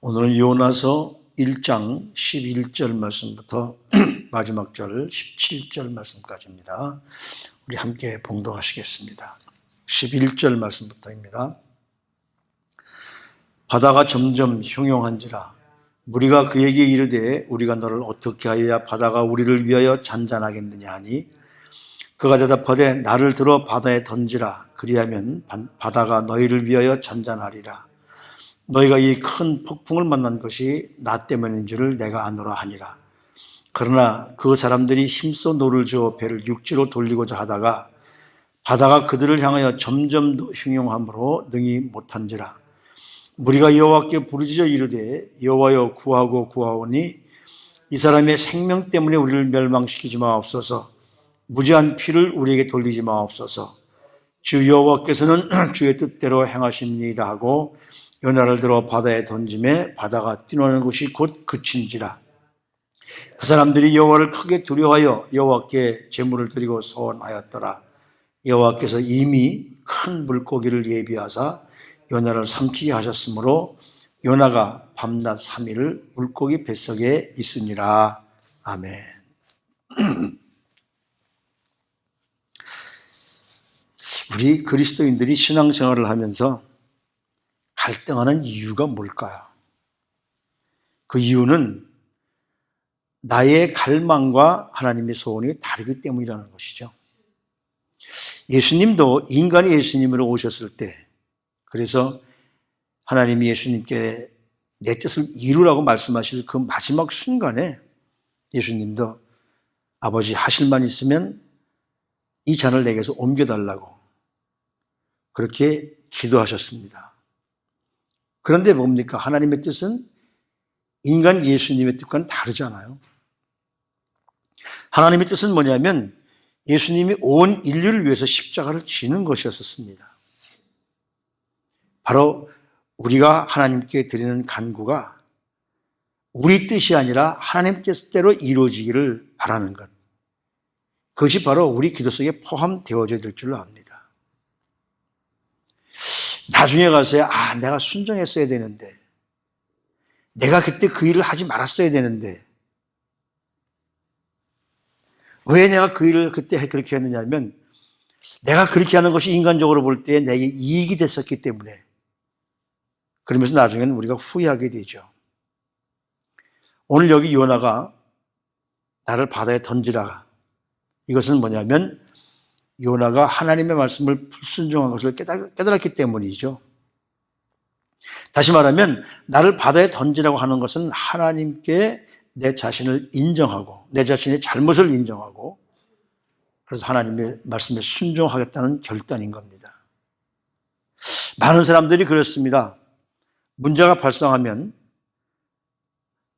오늘은 요나서 1장 11절 말씀부터 마지막 절 17절 말씀까지입니다. 우리 함께 봉독하시겠습니다. 11절 말씀부터입니다. 바다가 점점 형용한지라 무리가 그에게 이르되 우리가 너를 어떻게 하여야 바다가 우리를 위하여 잔잔하겠느냐 하니 그가 대답하되 나를 들어 바다에 던지라 그리하면 바다가 너희를 위하여 잔잔하리라. 너희가 이 큰 폭풍을 만난 것이 나 때문인 줄을 내가 아노라 하니라. 그러나 그 사람들이 힘써 노를 저어 배를 육지로 돌리고자 하다가 바다가 그들을 향하여 점점 더 흉용함으로 능히 못한지라. 무리가 여호와께 부르짖어 이르되 여호와여 구하고 구하오니 이 사람의 생명 때문에 우리를 멸망시키지 마옵소서. 무지한 피를 우리에게 돌리지 마옵소서. 주 여호와께서는 주의 뜻대로 행하십니다 하고 요나를 들어 바다에 던짐에 바다가 뛰노는 것이 곧 그친지라. 그 사람들이 여호와를 크게 두려워하여 여호와께 제물을 드리고 소원하였더라. 여호와께서 이미 큰 물고기를 예비하사 요나를 삼키게 하셨으므로 요나가 밤낮 3일을 물고기 뱃속에 있으니라. 아멘. 우리 그리스도인들이 신앙생활을 하면서 갈등하는 이유가 뭘까요? 그 이유는 나의 갈망과 하나님의 소원이 다르기 때문이라는 것이죠. 예수님도 인간이 예수님으로 오셨을 때, 그래서 하나님이 예수님께 내 뜻을 이루라고 말씀하실 그 마지막 순간에 예수님도 아버지 하실 만 있으면 이 잔을 내게서 옮겨달라고 그렇게 기도하셨습니다. 그런데 뭡니까? 하나님의 뜻은 인간 예수님의 뜻과는 다르잖아요. 하나님의 뜻은 뭐냐면 예수님이 온 인류를 위해서 십자가를 지는 것이었습니다. 바로 우리가 하나님께 드리는 간구가 우리 뜻이 아니라 하나님 뜻대로 이루어지기를 바라는 것. 그것이 바로 우리 기도 속에 포함되어져야 될 줄로 압니다. 나중에 가서야 내가 순종했어야 되는데 내가 그때 그 일을 하지 말았어야 되는데 왜 내가 그 일을 그때 그렇게 했느냐면 내가 그렇게 하는 것이 인간적으로 볼 때 내게 이익이 됐었기 때문에 그러면서 나중에는 우리가 후회하게 되죠. 오늘 여기 요나가 나를 바다에 던지라. 이것은 뭐냐면 요나가 하나님의 말씀을 불순종한 것을 깨달았기 때문이죠. 다시 말하면 나를 바다에 던지라고 하는 것은 하나님께 내 자신을 인정하고 내 자신의 잘못을 인정하고 그래서 하나님의 말씀에 순종하겠다는 결단인 겁니다. 많은 사람들이 그렇습니다. 문제가 발생하면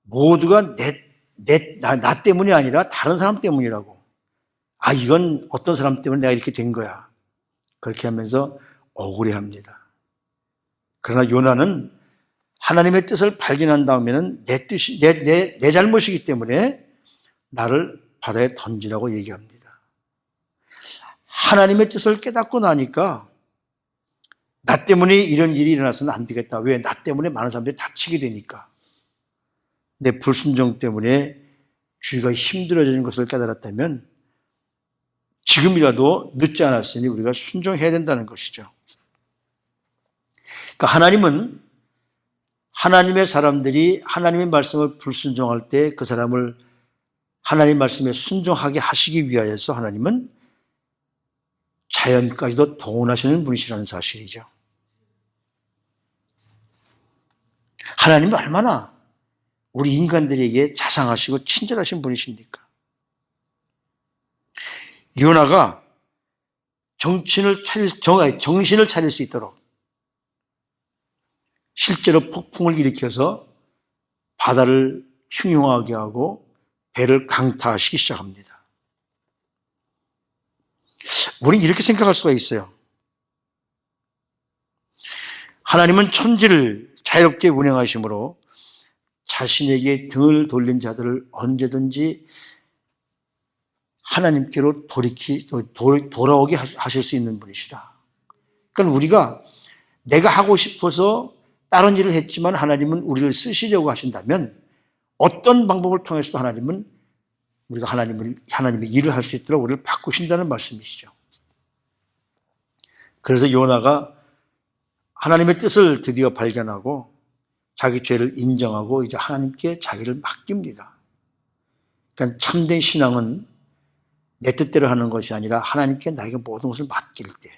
모두가 나 때문이 아니라 다른 사람 때문이라고. 이건 어떤 사람 때문에 내가 이렇게 된 거야. 그렇게 하면서 억울해합니다. 그러나 요나는 하나님의 뜻을 발견한 다음에는 내 뜻이, 내 잘못이기 때문에 나를 바다에 던지라고 얘기합니다. 하나님의 뜻을 깨닫고 나니까 나 때문에 이런 일이 일어나서는 안 되겠다. 왜? 나 때문에 많은 사람들이 다치게 되니까. 내 불순종 때문에 주위가 힘들어지는 것을 깨달았다면 지금이라도 늦지 않았으니 우리가 순종해야 된다는 것이죠. 그러니까 하나님은 하나님의 사람들이 하나님의 말씀을 불순종할 때 그 사람을 하나님 말씀에 순종하게 하시기 위하여서 하나님은 자연까지도 동원하시는 분이시라는 사실이죠. 하나님은 얼마나 우리 인간들에게 자상하시고 친절하신 분이십니까? 요나가 정신을 차릴 수 있도록 실제로 폭풍을 일으켜서 바다를 흉흉하게 하고 배를 강타하시기 시작합니다. 우리는 이렇게 생각할 수가 있어요. 하나님은 천지를 자유롭게 운행하심으로 자신에게 등을 돌린 자들을 언제든지 하나님께로 돌아오게 하실 수 있는 분이시다. 그러니까 우리가 내가 하고 싶어서 다른 일을 했지만 하나님은 우리를 쓰시려고 하신다면 어떤 방법을 통해서도 하나님은 우리가 하나님의 일을 할 수 있도록 우리를 바꾸신다는 말씀이시죠. 그래서 요나가 하나님의 뜻을 드디어 발견하고 자기 죄를 인정하고 이제 하나님께 자기를 맡깁니다. 그러니까 참된 신앙은 내 뜻대로 하는 것이 아니라 하나님께 나에게 모든 것을 맡길 때.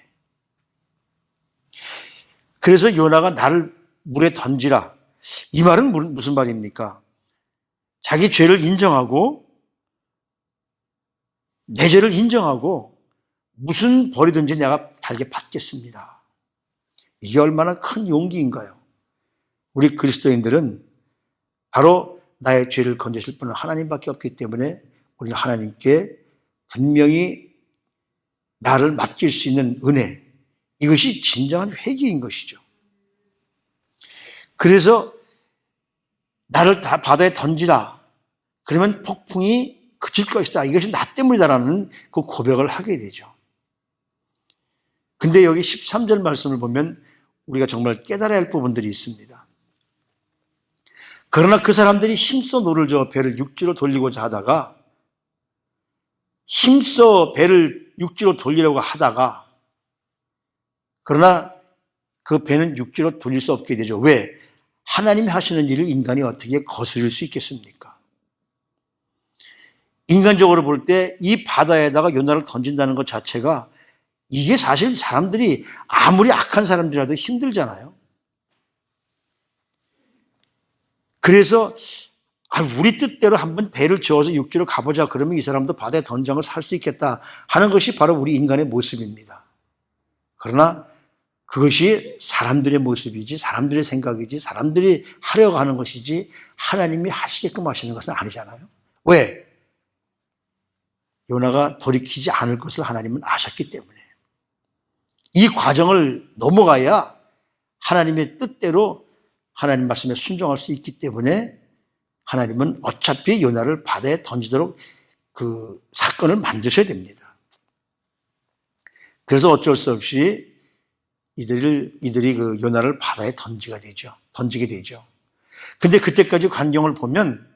그래서 요나가 나를 물에 던지라. 이 말은 무슨 말입니까? 자기 죄를 인정하고 내 죄를 인정하고 무슨 벌이든지 내가 달게 받겠습니다. 이게 얼마나 큰 용기인가요? 우리 그리스도인들은 바로 나의 죄를 건지실 분은 하나님밖에 없기 때문에 우리는 하나님께 분명히 나를 맡길 수 있는 은혜, 이것이 진정한 회개인 것이죠. 그래서 나를 다 바다에 던지라. 그러면 폭풍이 그칠 것이다. 이것이 나 때문이다라는 그 고백을 하게 되죠. 근데 여기 13절 말씀을 보면 우리가 정말 깨달아야 할 부분들이 있습니다. 그러나 그 사람들이 힘써 노를 저어 배를 육지로 돌리고자 하다가 힘써 배를 육지로 돌리려고 하다가 그러나 그 배는 육지로 돌릴 수 없게 되죠. 왜? 하나님이 하시는 일을 인간이 어떻게 거스릴 수 있겠습니까? 인간적으로 볼 때 이 바다에다가 요나를 던진다는 것 자체가 이게 사실 사람들이 아무리 악한 사람들이라도 힘들잖아요. 그래서 우리 뜻대로 한번 배를 저어서 육지로 가보자 그러면 이 사람도 바다에 던져서 살 수 있겠다 하는 것이 바로 우리 인간의 모습입니다. 그러나 그것이 사람들의 모습이지 사람들의 생각이지 사람들이 하려고 하는 것이지 하나님이 하시게끔 하시는 것은 아니잖아요. 왜? 요나가 돌이키지 않을 것을 하나님은 아셨기 때문에 이 과정을 넘어가야 하나님의 뜻대로 하나님 말씀에 순종할 수 있기 때문에 하나님은 어차피 요나를 바다에 던지도록 그 사건을 만드셔야 됩니다. 그래서 어쩔 수 없이 이들이 그 요나를 바다에 던지게 되죠. 근데 그때까지 광경을 보면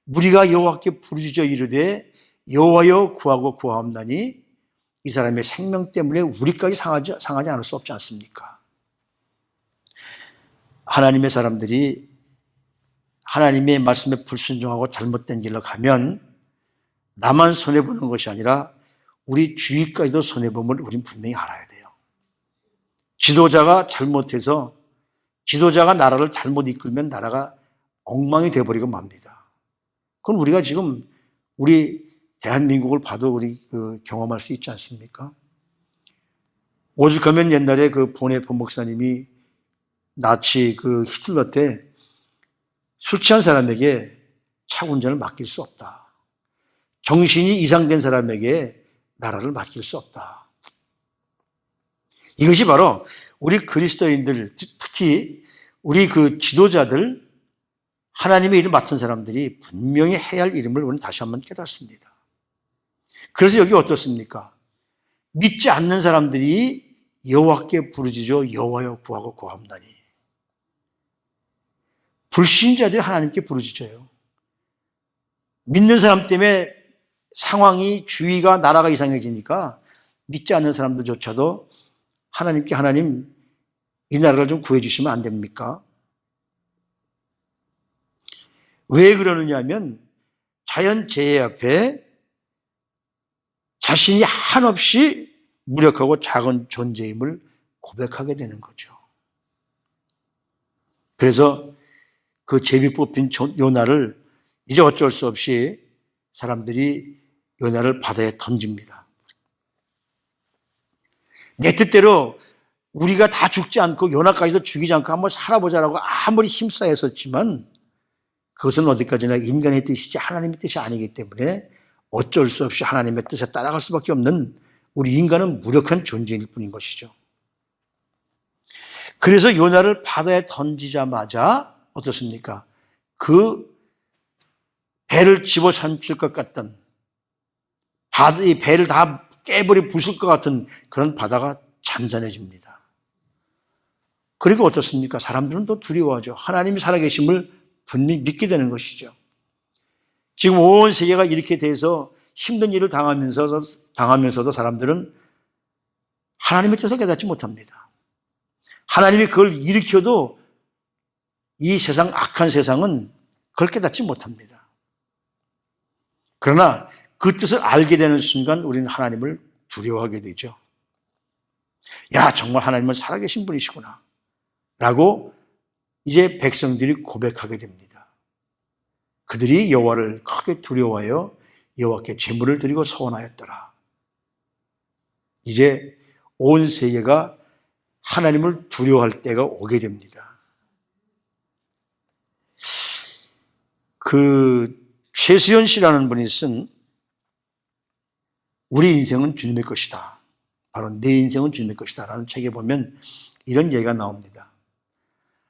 무리가 여호와께 부르짖어 이르되 여호와여 구하고 구하옵나니 이 사람의 생명 때문에 우리까지 상하지 않을 수 없지 않습니까? 하나님의 사람들이 하나님의 말씀에 불순종하고 잘못된 길로 가면 나만 손해보는 것이 아니라 우리 주위까지도 손해봄을 우린 분명히 알아야 돼요. 지도자가 잘못해서 지도자가 나라를 잘못 이끌면 나라가 엉망이 되어버리고 맙니다. 그럼 우리가 지금 우리 대한민국을 봐도 우리 경험할 수 있지 않습니까? 오죽하면 옛날에 그 보네 본목사님이 나치 히틀러 때 술 취한 사람에게 차 운전을 맡길 수 없다. 정신이 이상된 사람에게 나라를 맡길 수 없다. 이것이 바로 우리 그리스도인들, 특히 우리 그 지도자들, 하나님의 일을 맡은 사람들이 분명히 해야 할 일임을 우리는 다시 한번 깨닫습니다. 그래서 여기 어떻습니까? 믿지 않는 사람들이 여호와께 부르짖어 여호와여 구하고 구하옵나니. 불신자들이 하나님께 부르짖어요. 믿는 사람 때문에 상황이 주위가 나라가 이상해지니까 믿지 않는 사람들조차도 하나님께 하나님 이 나라를 좀 구해 주시면 안 됩니까? 왜 그러느냐 하면 자연재해 앞에 자신이 한없이 무력하고 작은 존재임을 고백하게 되는 거죠. 그래서 그 제비 뽑힌 요나를 이제 어쩔 수 없이 사람들이 요나를 바다에 던집니다. 내 뜻대로 우리가 다 죽지 않고 요나까지도 죽이지 않고 한번 살아보자라고 아무리 힘싸였었지만 그것은 어디까지나 인간의 뜻이지 하나님의 뜻이 아니기 때문에 어쩔 수 없이 하나님의 뜻에 따라갈 수밖에 없는 우리 인간은 무력한 존재일 뿐인 것이죠. 그래서 요나를 바다에 던지자마자 어떻습니까? 그 배를 집어삼킬 것 같던 이 배를 다 깨버리 부술 것 같은 그런 바다가 잔잔해집니다. 그리고 어떻습니까? 사람들은 또 두려워하죠. 하나님이 살아계심을 분명히 믿게 되는 것이죠. 지금 온 세계가 이렇게 돼서 힘든 일을 당하면서도 사람들은 하나님의 뜻을 깨닫지 못합니다. 하나님이 그걸 일으켜도 이 세상, 악한 세상은 그걸 깨닫지 못합니다. 그러나 그 뜻을 알게 되는 순간 우리는 하나님을 두려워하게 되죠. 야, 정말 하나님은 살아계신 분이시구나 라고 이제 백성들이 고백하게 됩니다. 그들이 여호와를 크게 두려워하여 여호와께 제물을 드리고 서원하였더라. 이제 온 세계가 하나님을 두려워할 때가 오게 됩니다. 최수연 씨라는 분이 쓴 우리 인생은 주님의 것이다. 바로 내 인생은 주님의 것이다 라는 책에 보면 이런 얘기가 나옵니다.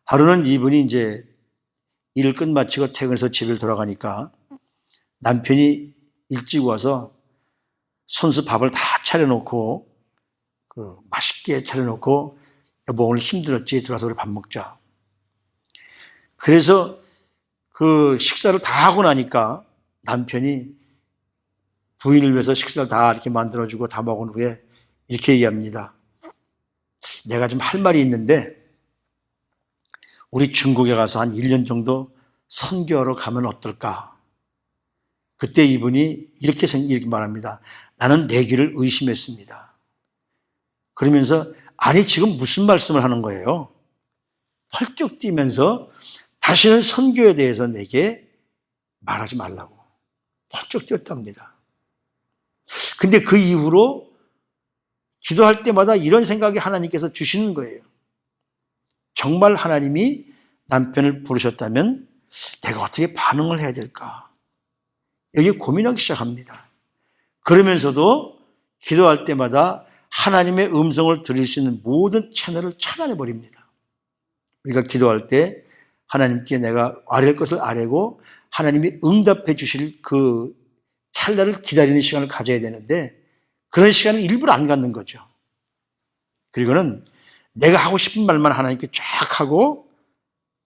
하루는 이분이 이제 일을 끝마치고 퇴근해서 집에 돌아가니까 남편이 일찍 와서 손수 밥을 다 차려놓고 맛있게 차려놓고 여보 오늘 힘들었지? 들어와서 우리 밥 먹자. 그래서 그 식사를 다 하고 나니까 남편이 부인을 위해서 식사를 다 이렇게 만들어주고 다 먹은 후에 이렇게 얘기합니다. 내가 좀 할 말이 있는데 우리 중국에 가서 한 1년 정도 선교하러 가면 어떨까? 그때 이분이 이렇게 말합니다. 나는 내 귀를 의심했습니다. 그러면서 아니 지금 무슨 말씀을 하는 거예요? 펄쩍 뛰면서 다시는 선교에 대해서 내게 말하지 말라고 펄쩍 뛰었답니다. 근데 그 이후로 기도할 때마다 이런 생각이 하나님께서 주시는 거예요. 정말 하나님이 남편을 부르셨다면 내가 어떻게 반응을 해야 될까? 여기 고민하기 시작합니다. 그러면서도 기도할 때마다 하나님의 음성을 들을 수 있는 모든 채널을 차단해 버립니다. 우리가 기도할 때 하나님께 내가 아뢰할 것을 아뢰고 하나님이 응답해 주실 그 찰나를 기다리는 시간을 가져야 되는데 그런 시간을 일부러 안 갖는 거죠. 그리고는 내가 하고 싶은 말만 하나님께 쫙 하고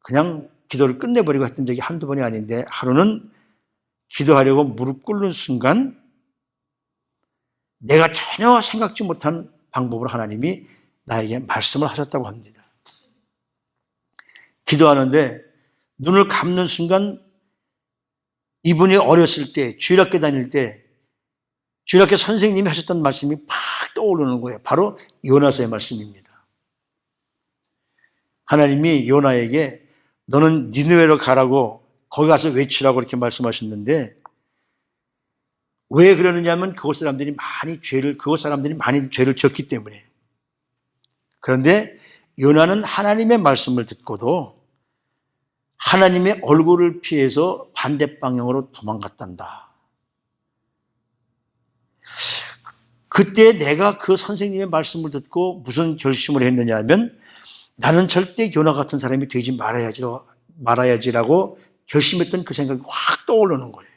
그냥 기도를 끝내버리고 했던 적이 한두 번이 아닌데 하루는 기도하려고 무릎 꿇는 순간 내가 전혀 생각지 못한 방법으로 하나님이 나에게 말씀을 하셨다고 합니다. 기도하는데 눈을 감는 순간 이분이 어렸을 때 주일학교 다닐 때 주일학교 선생님이 하셨던 말씀이 팍 떠오르는 거예요. 바로 요나서의 말씀입니다. 하나님이 요나에게 너는 니느웨로 가라고 거기 가서 외치라고 이렇게 말씀하셨는데 왜 그러느냐면 그곳 사람들이 많이 죄를 졌기 때문에. 그런데 요나는 하나님의 말씀을 듣고도 하나님의 얼굴을 피해서 반대 방향으로 도망갔단다. 그때 내가 그 선생님의 말씀을 듣고 무슨 결심을 했느냐 하면 나는 절대 요나 같은 사람이 되지 말아야지라고 결심했던 그 생각이 확 떠오르는 거예요.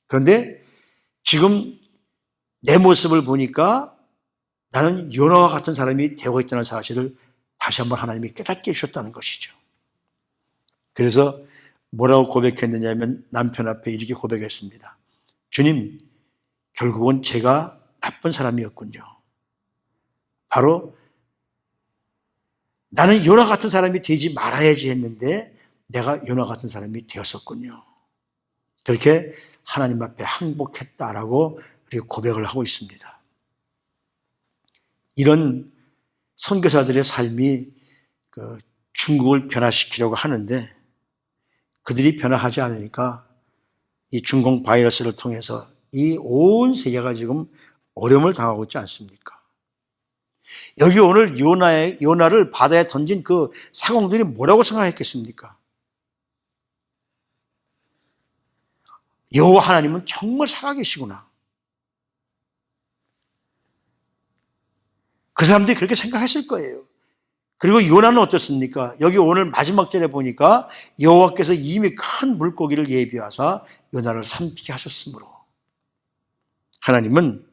그런데 지금 내 모습을 보니까 나는 요나와 같은 사람이 되고 있다는 사실을 다시 한번 하나님이 깨닫게 해주셨다는 것이죠. 그래서 뭐라고 고백했느냐면 남편 앞에 이렇게 고백했습니다. 주님, 결국은 제가 나쁜 사람이었군요. 바로 나는 요나 같은 사람이 되지 말아야지 했는데 내가 요나 같은 사람이 되었었군요. 그렇게 하나님 앞에 항복했다라고 우리가 고백을 하고 있습니다. 이런 선교사들의 삶이 중국을 변화시키려고 하는데 그들이 변화하지 않으니까 이 중공 바이러스를 통해서 이 온 세계가 지금 어려움을 당하고 있지 않습니까? 여기 오늘 요나를 바다에 던진 그 사공들이 뭐라고 생각했겠습니까? 여호와 하나님은 정말 살아계시구나. 그 사람들이 그렇게 생각했을 거예요. 그리고 요나는 어떻습니까? 여기 오늘 마지막 절에 보니까 여호와께서 이미 큰 물고기를 예비하사 요나를 삼키게 하셨으므로 하나님은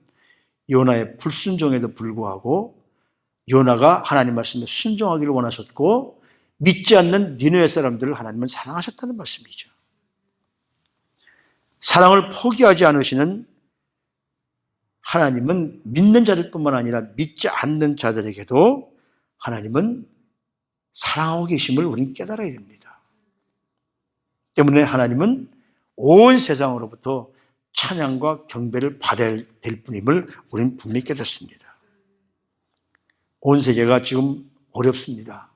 요나의 불순종에도 불구하고 요나가 하나님 말씀에 순종하기를 원하셨고 믿지 않는 니느웨 사람들을 하나님은 사랑하셨다는 말씀이죠. 사랑을 포기하지 않으시는 하나님은 믿는 자들뿐만 아니라 믿지 않는 자들에게도 하나님은 사랑하고 계심을 우리는 깨달아야 됩니다. 때문에 하나님은 온 세상으로부터 찬양과 경배를 받아야 될 뿐임을 우리는 분명히 깨닫습니다. 온 세계가 지금 어렵습니다.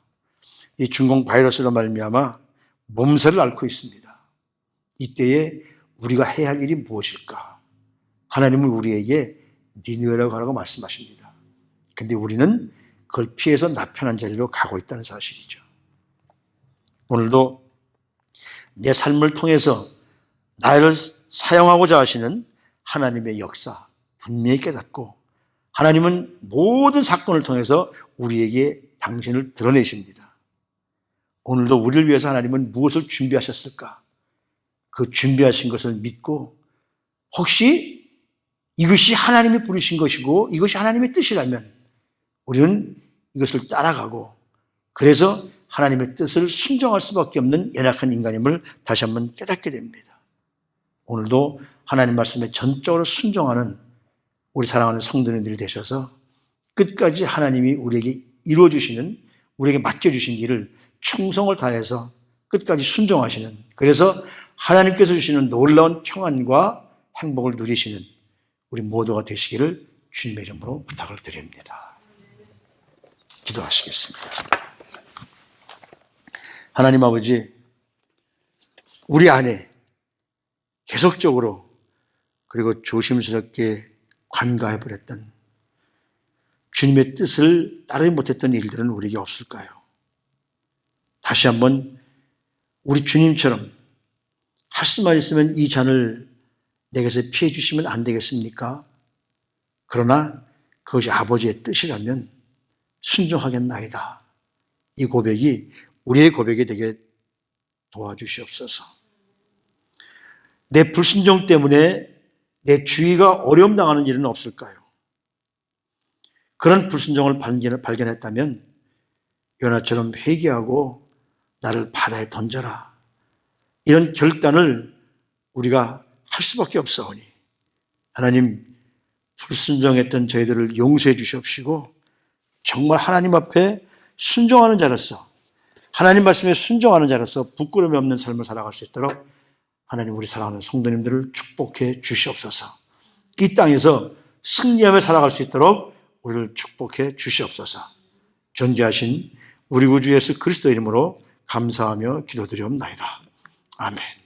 이 중공 바이러스로 말미암아 몸살을 앓고 있습니다. 이때에 우리가 해야 할 일이 무엇일까? 하나님은 우리에게 니느웨라고 하라고 말씀하십니다. 그런데 우리는 그걸 피해서 나편한 자리로 가고 있다는 사실이죠. 오늘도 내 삶을 통해서 나를 사용하고자 하시는 하나님의 역사 분명히 깨닫고 하나님은 모든 사건을 통해서 우리에게 당신을 드러내십니다. 오늘도 우리를 위해서 하나님은 무엇을 준비하셨을까? 그 준비하신 것을 믿고 혹시 이것이 하나님이 부르신 것이고 이것이 하나님의 뜻이라면 우리는 이것을 따라가고 그래서 하나님의 뜻을 순종할 수밖에 없는 연약한 인간임을 다시 한번 깨닫게 됩니다. 오늘도 하나님 말씀에 전적으로 순종하는 우리 사랑하는 성도님들이 되셔서 끝까지 하나님이 우리에게 이루어주시는 우리에게 맡겨주신 일을 충성을 다해서 끝까지 순종하시는 그래서 하나님께서 주시는 놀라운 평안과 행복을 누리시는 우리 모두가 되시기를 주님의 이름으로 부탁을 드립니다. 기도하시겠습니다. 하나님 아버지, 우리 안에 계속적으로 그리고 조심스럽게 관가해버렸던 주님의 뜻을 따르지 못했던 일들은 우리에게 없을까요? 다시 한번 우리 주님처럼 할 수만 있으면 이 잔을 내게서 피해 주시면 안 되겠습니까? 그러나 그것이 아버지의 뜻이라면 순종하겠나이다. 이 고백이 우리의 고백이 되게 도와주시옵소서. 내 불순종 때문에 내 주위가 어려움 당하는 일은 없을까요? 그런 불순종을 발견했다면 요나처럼 회개하고 나를 바다에 던져라. 이런 결단을 우리가 할 수밖에 없사오니 하나님 불순종했던 저희들을 용서해 주시옵시고 정말 하나님 앞에 순종하는 자로서 하나님 말씀에 순종하는 자로서 부끄러움이 없는 삶을 살아갈 수 있도록 하나님 우리 사랑하는 성도님들을 축복해 주시옵소서. 이 땅에서 승리하며 살아갈 수 있도록 우리를 축복해 주시옵소서. 존재하신 우리 구주 예수 그리스도 이름으로 감사하며 기도드리옵나이다. 아멘.